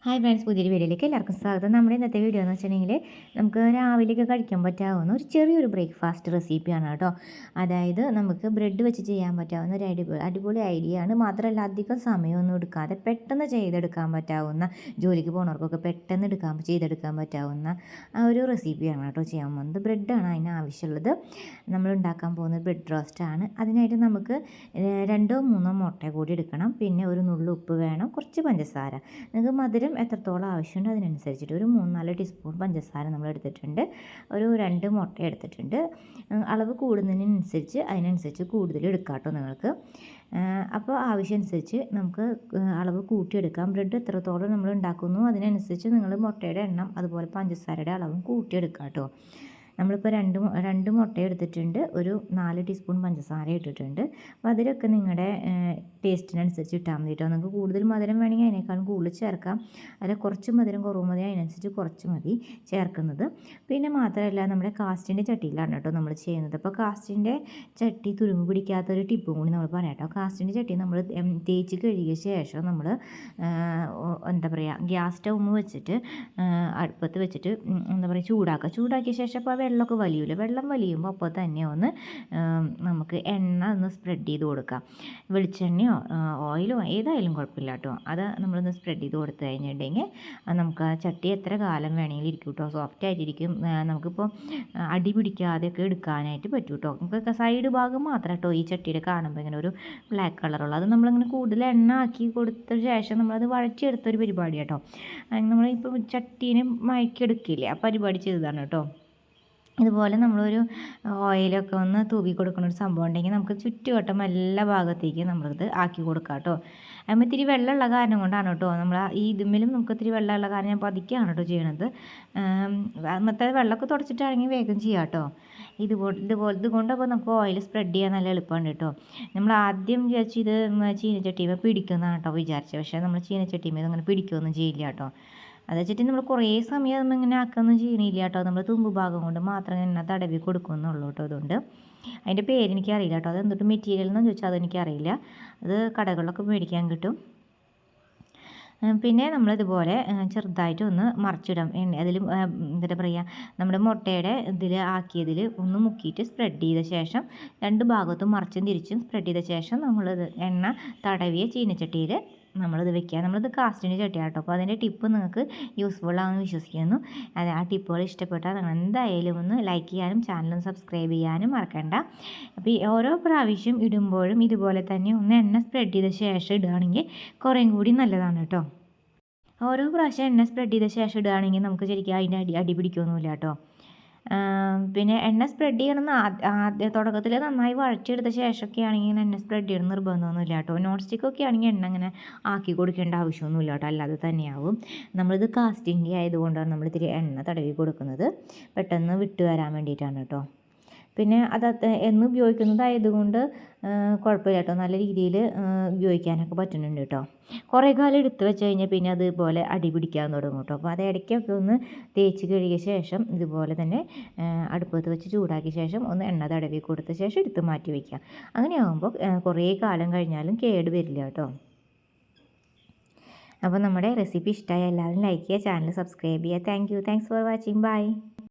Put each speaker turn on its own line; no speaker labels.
Hi friends, പുതിയൊരു വീഡിയോയിലേക്ക് എല്ലാവർക്കും സ്വാഗതം. നമ്മുടെ ഇന്നത്തെ വീഡിയോ എന്ന് വെച്ചിട്ടുണ്ടെങ്കിൽ നമുക്ക് രാവിലെയൊക്കെ കഴിക്കാൻ പറ്റാവുന്ന ഒരു ചെറിയൊരു ബ്രേക്ക്ഫാസ്റ്റ് റെസിപ്പിയാണ് കേട്ടോ. അതായത് നമുക്ക് ബ്രെഡ് വെച്ച് ചെയ്യാൻ പറ്റാവുന്ന ഒരു അടിപൊളി ഐഡിയ ആണ്. മാത്രമല്ല അധികം സമയമൊന്നും എടുക്കാതെ പെട്ടെന്ന് ചെയ്തെടുക്കാൻ പറ്റാവുന്ന, ജോലിക്ക് പോകുന്നവർക്കൊക്കെ പെട്ടെന്ന് ചെയ്തെടുക്കാൻ പറ്റാവുന്ന ഒരു റെസിപ്പിയാണ് കേട്ടോ ചെയ്യാൻ പോകുന്നത്. ബ്രെഡാണ് അതിന് ആവശ്യമുള്ളത്. നമ്മൾ ഉണ്ടാക്കാൻ പോകുന്നത് ബ്രെഡ് റോസ്റ്റാണ്. അതിനായിട്ട് നമുക്ക് 2-3 മുട്ട കൂടി എടുക്കണം. പിന്നെ ഒരു നുള്ളു ഉപ്പ് വേണം, കുറച്ച് പഞ്ചസാര. നിങ്ങൾക്ക് മധുരം എത്രത്തോളം ആവശ്യമുണ്ട് അതിനനുസരിച്ചിട്ട് ഒരു 3-4 ടീസ്പൂൺ പഞ്ചസാര നമ്മൾ എടുത്തിട്ടുണ്ട്. ഒരു 2 മുട്ട എടുത്തിട്ടുണ്ട്. അളവ് കൂടുന്നതിനനുസരിച്ച് അതിനനുസരിച്ച് കൂടുതൽ എടുക്കാം കേട്ടോ നിങ്ങൾക്ക്. അപ്പോൾ ആവശ്യമനുസരിച്ച് നമുക്ക് അളവ് കൂട്ടിയെടുക്കാം. ബ്രെഡ് എത്രത്തോളം നമ്മൾ ഉണ്ടാക്കുന്നു അതിനനുസരിച്ച് നിങ്ങൾ മുട്ടയുടെ എണ്ണം അതുപോലെ പഞ്ചസാരയുടെ അളവും കൂട്ടിയെടുക്കാം കേട്ടോ. നമ്മളിപ്പോൾ രണ്ട് മുട്ട എടുത്തിട്ടുണ്ട്, ഒരു 4 ടീസ്പൂൺ പഞ്ചസാര ഇട്ടിട്ടുണ്ട്. മധുരമൊക്കെ നിങ്ങളുടെ ടേസ്റ്റിനനുസരിച്ച് ഇട്ടാൽ മതി കേട്ടോ. നിങ്ങൾക്ക് കൂടുതൽ മധുരം വേണമെങ്കിൽ അതിനേക്കാളും കൂടുതൽ ചേർക്കാം. അതിൽ കുറച്ച് മധുരം കുറവ് മതി, അതിനനുസരിച്ച് കുറച്ച് മതി ചേർക്കുന്നത്. പിന്നെ മാത്രമല്ല നമ്മുടെ കാസ്റ്റിൻ്റെ ചട്ടിയിലാണ് കേട്ടോ നമ്മൾ ചെയ്യുന്നത്. അപ്പോൾ കാസ്റ്റിൻ്റെ ചട്ടി തുരുമ്പ് പിടിക്കാത്തൊരു ടിപ്പും കൂടി നമ്മൾ പറയാം കേട്ടോ. കാസ്റ്റിൻ്റെ ചട്ടി നമ്മൾ തേച്ച് കഴുകിയ ശേഷം നമ്മൾ എന്താ പറയുക, ഗ്യാസ് സ്റ്റൗമ്മ് വെച്ചിട്ട് അടുപ്പത്ത് വെച്ചിട്ട് എന്താ പറയുക ചൂടാക്കിയ ശേഷം അപ്പോൾ വെള്ളമൊക്കെ വലിയില്ല. വെള്ളം വലിയുമ്പോൾ അപ്പോൾ തന്നെ ഒന്ന് നമുക്ക് എണ്ണ ഒന്ന് സ്പ്രെഡ് ചെയ്ത് കൊടുക്കാം. വെളിച്ചെണ്ണയോ ഓയിലോ ഏതായാലും കുഴപ്പമില്ല കേട്ടോ. അത് നമ്മളൊന്ന് സ്പ്രെഡ് ചെയ്ത് കൊടുത്തു കഴിഞ്ഞിട്ടുണ്ടെങ്കിൽ നമുക്ക് ആ ചട്ടി എത്ര കാലം വേണമെങ്കിലും ഇരിക്കും കേട്ടോ. സോഫ്റ്റ് ആയിട്ടിരിക്കും. നമുക്കിപ്പോൾ അടി പിടിക്കാതെയൊക്കെ എടുക്കാനായിട്ട് പറ്റും കേട്ടോ. നമുക്ക് സൈഡ് ഭാഗം മാത്രം കേട്ടോ ഈ ചട്ടിയുടെ കാണുമ്പോൾ ഇങ്ങനെ ഒരു ബ്ലാക്ക് കളറുള്ള, അത് നമ്മളിങ്ങനെ കൂടുതൽ എണ്ണ ആക്കി കൊടുത്ത ശേഷം നമ്മളത് വഴറ്റിയെടുത്തൊരു പരിപാടി കേട്ടോ. നമ്മളിപ്പോൾ ചട്ടീനെ മയക്കിയെടുക്കില്ലേ, ആ പരിപാടി ചെയ്തതാണ് കേട്ടോ. ഇതുപോലെ നമ്മളൊരു ഓയിലൊക്കെ ഒന്ന് തൂക്കി കൊടുക്കുന്ന ഒരു സംഭവം ഉണ്ടെങ്കിൽ നമുക്ക് ചുറ്റുവട്ടം എല്ലാ ഭാഗത്തേക്കും നമ്മളിത് ആക്കി കൊടുക്കാം കേട്ടോ. അതിന് ഇത്തിരി വെള്ളമുള്ള കാരണം കൊണ്ടാണ് കേട്ടോ നമ്മൾ ഈ ഇതുമ്മിലും നമുക്ക് ഇത്തിരി വെള്ളമുള്ള കാരണം ഞാൻ പതുക്കെയാണ് കേട്ടോ ചെയ്യണത്. മറ്റേ വെള്ളമൊക്കെ തുടച്ചിട്ടാണെങ്കിൽ വേഗം ചെയ്യാം കേട്ടോ. ഇതുകൊണ്ടപ്പോൾ നമുക്ക് ഓയിൽ സ്പ്രെഡ് ചെയ്യാൻ നല്ല എളുപ്പമുണ്ട് കേട്ടോ. നമ്മൾ ആദ്യം വിചാരിച്ച് ഇത് ചീനച്ചട്ടിമേൽ പിടിക്കുന്നതാണ് കേട്ടോ വിചാരിച്ചത്. പക്ഷേ നമ്മൾ ചീനച്ചട്ടിമേൽ അങ്ങനെ പിടിക്കുകയൊന്നും ചെയ്യില്ല കേട്ടോ. അത് വെച്ചിട്ട് നമ്മൾ കുറേ സമയം നമ്മൾ ഇങ്ങനെ ആക്കുകയൊന്നും ചെയ്യണില്ല കേട്ടോ. നമ്മൾ തുമ്പ് ഭാഗം കൊണ്ട് മാത്രം എണ്ണ തടവി കൊടുക്കുന്നുള്ളൂ കേട്ടോ. അതുകൊണ്ട് അതിൻ്റെ പേരെനിക്കറിയില്ല കേട്ടോ. അതെന്തൊട്ട് മെറ്റീരിയൽ എന്ന് ചോദിച്ചാൽ അതെനിക്കറിയില്ല. അത് കടകളിലൊക്കെ മേടിക്കാൻ കിട്ടും. പിന്നെ നമ്മളിതുപോലെ ചെറുതായിട്ട് ഒന്ന് മറിച്ചിടാം. അതിൽ എന്താ പറയുക, നമ്മുടെ മുട്ടയുടെ ഇതിൽ ആക്കിയതിൽ ഒന്ന് മുക്കിയിട്ട് സ്പ്രെഡ് ചെയ്ത ശേഷം 2 ഭാഗത്തും മറിച്ചും തിരിച്ചും സ്പ്രെഡ് ചെയ്ത ശേഷം നമ്മളിത് എണ്ണ തടവിയ ചീനച്ചട്ടിയിൽ നമ്മളിത് വെക്കുക. നമ്മളിത് കാസ്റ്റിൻ്റെ ചട്ടിയാണ് കേട്ടോ. അപ്പോൾ അതിൻ്റെ ടിപ്പ് നിങ്ങൾക്ക് യൂസ്ഫുൾ ആണെന്ന് വിശ്വസിക്കുന്നു. അത് ആ ടിപ്പുകൾ ഇഷ്ടപ്പെട്ടാൽ നിങ്ങൾ എന്തായാലും ഒന്ന് ലൈക്ക് ചെയ്യാനും ചാനൽ സബ്സ്ക്രൈബ് ചെയ്യാനും മറക്കണ്ട. അപ്പോൾ ഈ ഓരോ പ്രാവശ്യം ഇടുമ്പോഴും ഇതുപോലെ തന്നെ ഒന്ന് എണ്ണ സ്പ്രെഡ് ചെയ്ത ശേഷം ഇടുകയാണെങ്കിൽ കുറേയും കൂടി നല്ലതാണ് കേട്ടോ. ഓരോ പ്രാവശ്യം എണ്ണ സ്പ്രെഡ് ചെയ്ത ശേഷം ഇടുകയാണെങ്കിൽ നമുക്ക് ശരിക്കും അതിൻ്റെ അടി പിടിക്കുകയൊന്നുമില്ല കേട്ടോ. പിന്നെ എണ്ണ സ്പ്രെഡ് ചെയ്യണമെന്ന് ആദ്യ തുടക്കത്തിൽ നന്നായി വഴച്ചെടുത്ത ശേഷമൊക്കെ ആണെങ്കിൽ എണ്ണ സ്പ്രെഡ് ചെയ്യണം നിർബന്ധമൊന്നുമില്ല കേട്ടോ. നോൺ സ്റ്റിക്കൊക്കെ ആണെങ്കിൽ എണ്ണ അങ്ങനെ ആക്കി കൊടുക്കേണ്ട ആവശ്യമൊന്നുമില്ല കേട്ടോ. അല്ലാതെ തന്നെയാവും. നമ്മളിത് കാസ്റ്റിൻ്റെ ആയതുകൊണ്ടാണ് നമ്മൾ ഇത്തിരി എണ്ണ തടവി കൊടുക്കുന്നത്. പെട്ടെന്ന് വിട്ട് വരാൻ വേണ്ടിയിട്ടാണ് കേട്ടോ. പിന്നെ അത് എന്ന് ഉപയോഗിക്കുന്നതായതുകൊണ്ട് കുഴപ്പമില്ല കേട്ടോ. നല്ല രീതിയിൽ ഉപയോഗിക്കാനൊക്കെ പറ്റുന്നുണ്ട് കേട്ടോ. കുറേ കാലം എടുത്ത് വെച്ച് കഴിഞ്ഞാൽ പിന്നെ അതുപോലെ അടി പിടിക്കാൻ തുടങ്ങും കേട്ടോ. അപ്പോൾ അത് ഇടയ്ക്കൊക്കെ ഒന്ന് തേച്ച് കഴുകിയ ശേഷം ഇതുപോലെ തന്നെ അടുപ്പത്ത് വെച്ച് ചൂടാക്കിയ ശേഷം ഒന്ന് എണ്ണ തടവി കൊടുത്ത ശേഷം എടുത്ത് മാറ്റി വയ്ക്കുക. അങ്ങനെയാകുമ്പോൾ കുറേ കാലം കഴിഞ്ഞാലും കേട് വരില്ല കേട്ടോ. അപ്പോൾ നമ്മുടെ റെസിപ്പി ഇഷ്ടമായ എല്ലാവരും ലൈക്ക് ചെയ്യുക, ചാനൽ സബ്സ്ക്രൈബ് ചെയ്യുക. Thanks for watching. ബൈ.